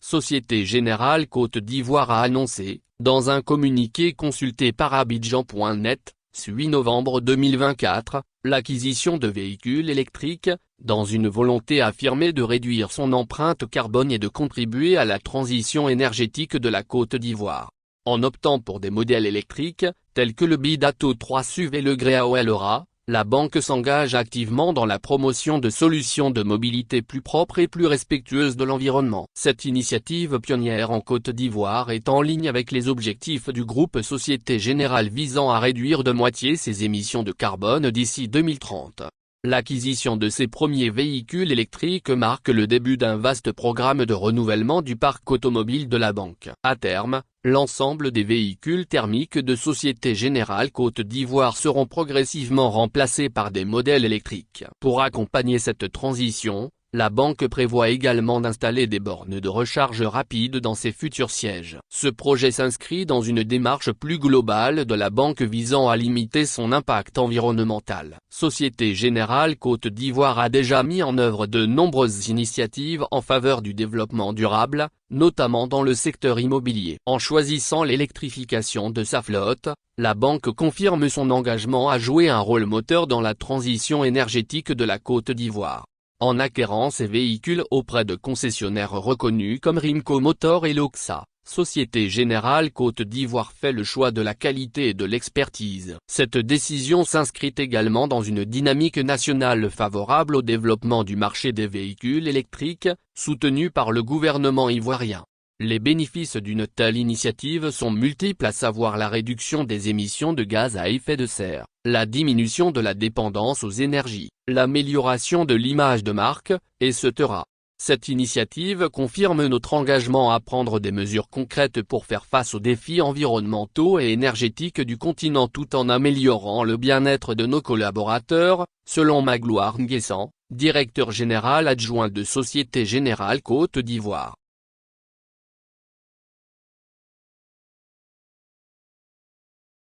Société Générale Côte d'Ivoire a annoncé, dans un communiqué consulté par Abidjan.net, 8 novembre 2024, l'acquisition de véhicules électriques, dans une volonté affirmée de réduire son empreinte carbone et de contribuer à la transition énergétique de la Côte d'Ivoire. En optant pour des modèles électriques, tels que le Bidato 3 SUV et le Greao Elora, la banque s'engage activement dans la promotion de solutions de mobilité plus propres et plus respectueuses de l'environnement. Cette initiative pionnière en Côte d'Ivoire est en ligne avec les objectifs du groupe Société Générale visant à réduire de moitié ses émissions de carbone d'ici 2030. L'acquisition de ces premiers véhicules électriques marque le début d'un vaste programme de renouvellement du parc automobile de la banque. À terme, l'ensemble des véhicules thermiques de Société Générale Côte d'Ivoire seront progressivement remplacés par des modèles électriques. Pour accompagner cette transition, la banque prévoit également d'installer des bornes de recharge rapide dans ses futurs sièges. Ce projet s'inscrit dans une démarche plus globale de la banque visant à limiter son impact environnemental. Société Générale Côte d'Ivoire a déjà mis en œuvre de nombreuses initiatives en faveur du développement durable, notamment dans le secteur immobilier. En choisissant l'électrification de sa flotte, la banque confirme son engagement à jouer un rôle moteur dans la transition énergétique de la Côte d'Ivoire. En acquérant ces véhicules auprès de concessionnaires reconnus comme Rimco Motor et Loxa, Société Générale Côte d'Ivoire fait le choix de la qualité et de l'expertise. Cette décision s'inscrit également dans une dynamique nationale favorable au développement du marché des véhicules électriques, soutenu par le gouvernement ivoirien. Les bénéfices d'une telle initiative sont multiples, à savoir la réduction des émissions de gaz à effet de serre, la diminution de la dépendance aux énergies, l'amélioration de l'image de marque, etc. Cette initiative confirme notre engagement à prendre des mesures concrètes pour faire face aux défis environnementaux et énergétiques du continent tout en améliorant le bien-être de nos collaborateurs, selon Magloire Nguessan, directeur général adjoint de Société Générale Côte d'Ivoire.